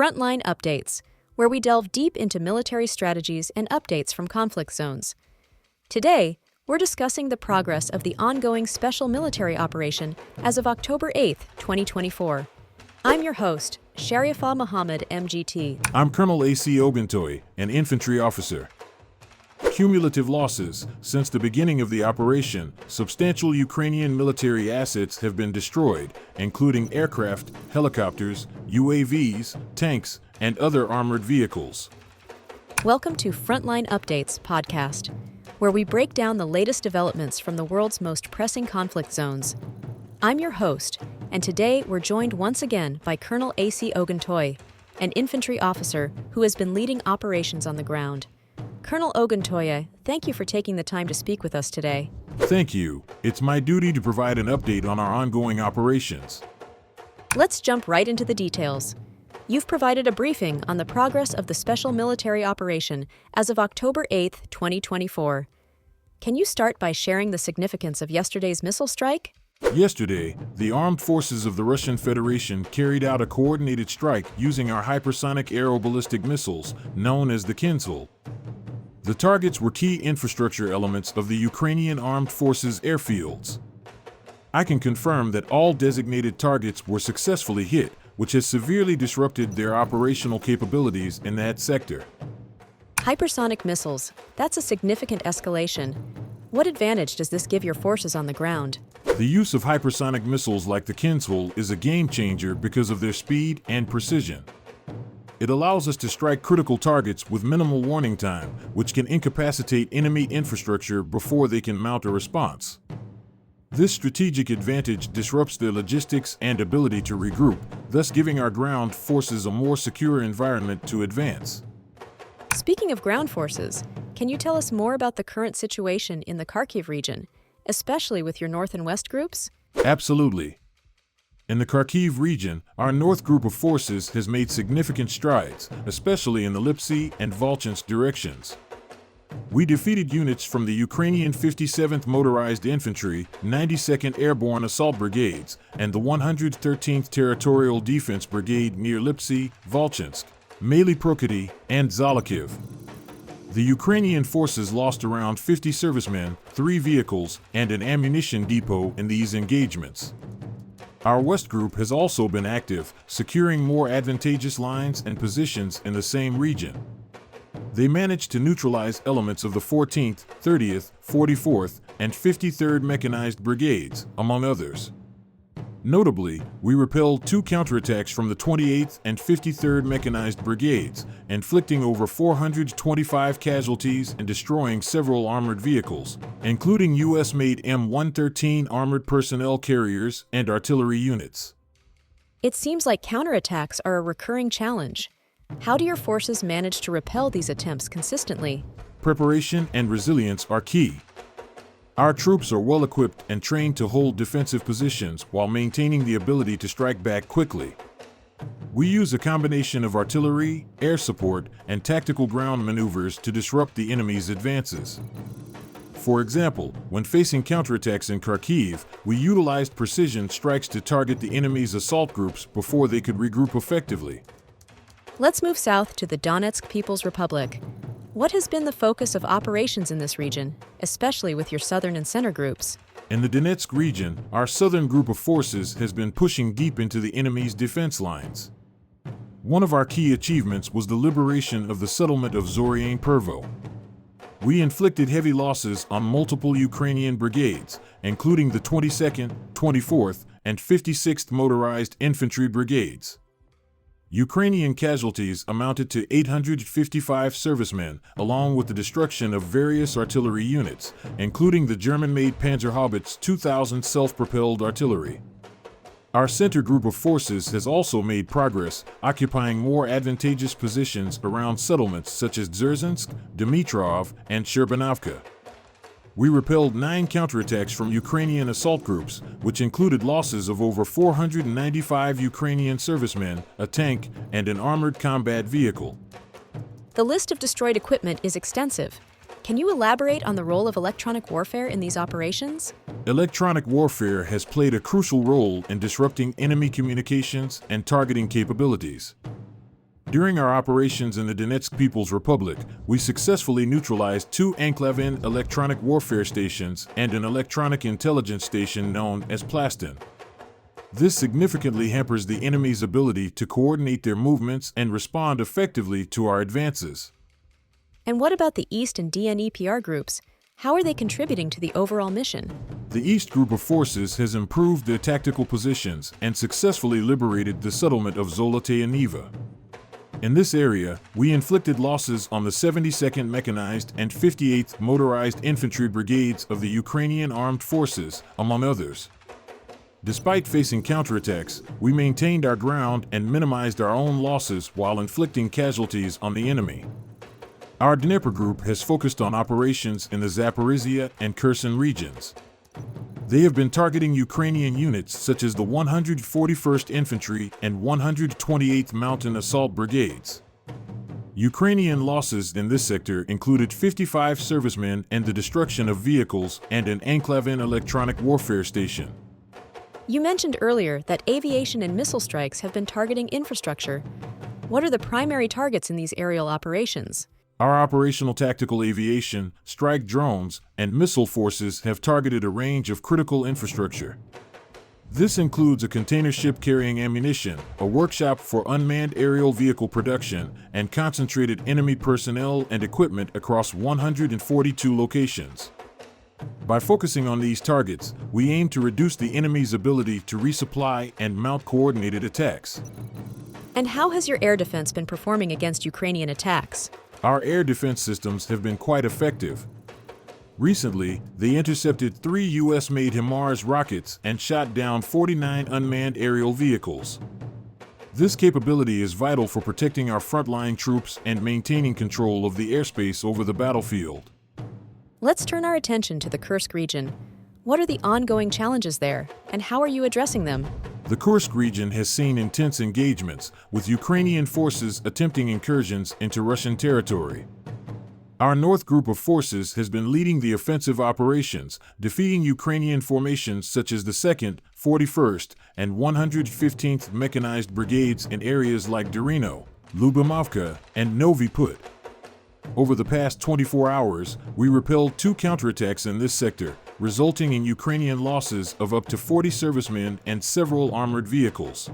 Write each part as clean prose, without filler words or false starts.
Frontline Updates, where we delve deep into military strategies and updates from conflict zones. Today, we're discussing the progress of the ongoing special military operation as of October 8, 2024. I'm your host, Sharifa Muhammad, MGT. I'm Colonel A.C. Oguntoye, an Infantry Officer. Cumulative losses. Since the beginning of the operation, substantial Ukrainian military assets have been destroyed, including aircraft, helicopters, UAVs, tanks, and other armored vehicles. Welcome to Frontline Updates podcast, where we break down the latest developments from the world's most pressing conflict zones. I'm your host, and today we're joined once again by Colonel A.C. Oguntoye, an infantry officer who has been leading operations on the ground. Colonel Oguntoye, thank you for taking the time to speak with us today. Thank you. It's my duty to provide an update on our ongoing operations. Let's jump right into the details. You've provided a briefing on the progress of the special military operation as of October 8, 2024. Can you start by sharing the significance of yesterday's missile strike? Yesterday, the armed forces of the Russian Federation carried out a coordinated strike using our hypersonic aeroballistic missiles, known as the Kinzhal. The targets were key infrastructure elements of the Ukrainian armed forces airfields. I can confirm that all designated targets were successfully hit, which has severely disrupted their operational capabilities in that sector. Hypersonic missiles, that's a significant escalation. What advantage does this give your forces on the ground? The use of hypersonic missiles like the Kinzhal is a game changer because of their speed and precision. It allows us to strike critical targets with minimal warning time, which can incapacitate enemy infrastructure before they can mount a response. This strategic advantage disrupts their logistics and ability to regroup, thus giving our ground forces a more secure environment to advance. Speaking of ground forces, can you tell us more about the current situation in the Kharkiv region, especially with your North and West groups? Absolutely. In the Kharkiv region, our North group of forces has made significant strides, especially in the Lipsy and Volchansk directions. We defeated units from the Ukrainian 57th Motorized Infantry, 92nd Airborne Assault Brigades, and the 113th Territorial Defense Brigade near Lipsy, Volchansk, Maly Prokity, and Zolokiv. The Ukrainian forces lost around 50 servicemen, 3 vehicles, and an ammunition depot in these engagements. Our West Group has also been active, securing more advantageous lines and positions in the same region. They managed to neutralize elements of the 14th, 30th, 44th, and 53rd Mechanized Brigades, among others. Notably, we repelled 2 counterattacks from the 28th and 53rd Mechanized Brigades, inflicting over 425 casualties and destroying several armored vehicles, including U.S.-made M113 armored personnel carriers and artillery units. It seems like counterattacks are a recurring challenge. How do your forces manage to repel these attempts consistently? Preparation and resilience are key. Our troops are well equipped and trained to hold defensive positions while maintaining the ability to strike back quickly. We use a combination of artillery, air support, and tactical ground maneuvers to disrupt the enemy's advances. For example, when facing counterattacks in Kharkiv, we utilized precision strikes to target the enemy's assault groups before they could regroup effectively. Let's move south to the Donetsk People's Republic. What has been the focus of operations in this region, especially with your southern and center groups? In the Donetsk region, our southern group of forces has been pushing deep into the enemy's defense lines. One of our key achievements was the liberation of the settlement of Zoryain Pervo. We inflicted heavy losses on multiple Ukrainian brigades, including the 22nd, 24th, and 56th Motorized Infantry Brigades. Ukrainian casualties amounted to 855 servicemen, along with the destruction of various artillery units, including the German-made Panzerhaubitze 2000 self-propelled artillery. Our center group of forces has also made progress, occupying more advantageous positions around settlements such as Dzerzhinsk, Dmitrov, and Sherbanovka. We repelled 9 counterattacks from Ukrainian assault groups, which included losses of over 495 Ukrainian servicemen, a tank, and an armored combat vehicle. The list of destroyed equipment is extensive. Can you elaborate on the role of electronic warfare in these operations? Electronic warfare has played a crucial role in disrupting enemy communications and targeting capabilities. During our operations in the Donetsk People's Republic, we successfully neutralized 2 Anklavin electronic warfare stations and an electronic intelligence station known as Plastin. This significantly hampers the enemy's ability to coordinate their movements and respond effectively to our advances. And what about the East and DNEPR groups? How are they contributing to the overall mission? The East Group of Forces has improved their tactical positions and successfully liberated the settlement of Zolote and Neva. In this area, we inflicted losses on the 72nd Mechanized and 58th Motorized Infantry Brigades of the Ukrainian Armed Forces, among others. Despite facing counterattacks, we maintained our ground and minimized our own losses while inflicting casualties on the enemy. Our Dnieper Group has focused on operations in the Zaporizhia and Kherson regions. They have been targeting Ukrainian units such as the 141st Infantry and 128th Mountain Assault Brigades. Ukrainian losses in this sector included 55 servicemen and the destruction of vehicles and an Anklavin electronic warfare station. You mentioned earlier that aviation and missile strikes have been targeting infrastructure. What are the primary targets in these aerial operations? Our operational tactical aviation, strike drones, and missile forces have targeted a range of critical infrastructure. This includes a container ship carrying ammunition, a workshop for unmanned aerial vehicle production, and concentrated enemy personnel and equipment across 142 locations. By focusing on these targets, we aim to reduce the enemy's ability to resupply and mount coordinated attacks. And how has your air defense been performing against Ukrainian attacks? Our air defense systems have been quite effective. Recently, they intercepted 3 U.S.-made HIMARS rockets and shot down 49 unmanned aerial vehicles. This capability is vital for protecting our frontline troops and maintaining control of the airspace over the battlefield. Let's turn our attention to the Kursk region. What are the ongoing challenges there, and how are you addressing them? The Kursk region has seen intense engagements, with Ukrainian forces attempting incursions into Russian territory. Our North Group of Forces has been leading the offensive operations, defeating Ukrainian formations such as the 2nd, 41st, and 115th Mechanized Brigades in areas like Durino, Lubimovka, and Novi Put. Over the past 24 hours, we repelled 2 counterattacks in this sector, resulting in Ukrainian losses of up to 40 servicemen and several armored vehicles.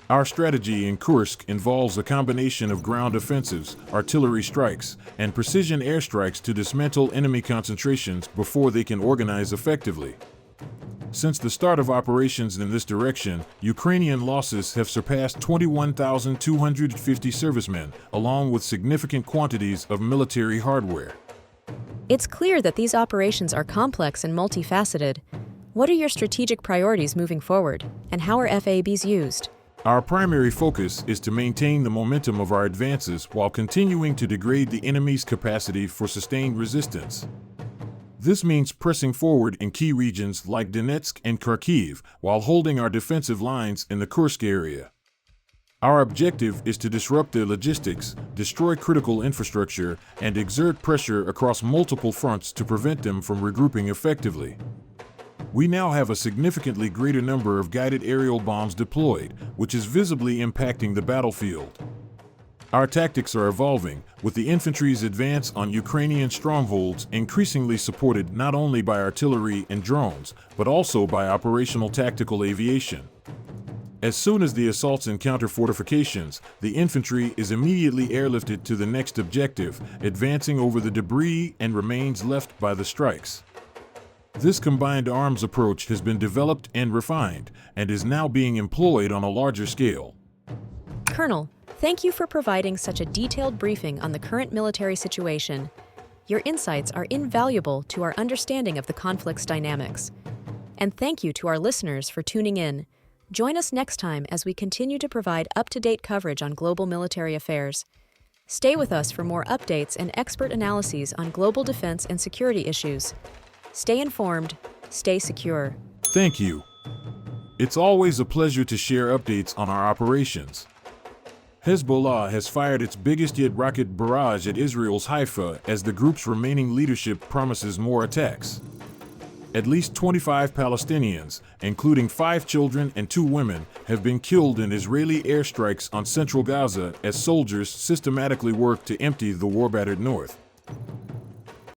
Our strategy in Kursk involves a combination of ground offensives, artillery strikes, and precision airstrikes to dismantle enemy concentrations before they can organize effectively. Since the start of operations in this direction, Ukrainian losses have surpassed 21,250 servicemen, along with significant quantities of military hardware. It's clear that these operations are complex and multifaceted. What are your strategic priorities moving forward, and how are FABs used? Our primary focus is to maintain the momentum of our advances while continuing to degrade the enemy's capacity for sustained resistance. This means pressing forward in key regions like Donetsk and Kharkiv while holding our defensive lines in the Kursk area. Our objective is to disrupt their logistics, destroy critical infrastructure, and exert pressure across multiple fronts to prevent them from regrouping effectively. We now have a significantly greater number of guided aerial bombs deployed, which is visibly impacting the battlefield. Our tactics are evolving, with the infantry's advance on Ukrainian strongholds increasingly supported not only by artillery and drones, but also by operational tactical aviation. As soon as the assaults encounter fortifications, the infantry is immediately airlifted to the next objective, advancing over the debris and remains left by the strikes. This combined arms approach has been developed and refined, and is now being employed on a larger scale. Colonel, thank you for providing such a detailed briefing on the current military situation. Your insights are invaluable to our understanding of the conflict's dynamics. And thank you to our listeners for tuning in. Join us next time as we continue to provide up-to-date coverage on global military affairs. Stay with us for more updates and expert analyses on global defense and security issues. Stay informed, stay secure. Thank you. It's always a pleasure to share updates on our operations. Hezbollah has fired its biggest yet rocket barrage at Israel's Haifa as the group's remaining leadership promises more attacks. At least 25 Palestinians, including 5 children and 2 women, have been killed in Israeli airstrikes on central Gaza as soldiers systematically work to empty the war-battered north.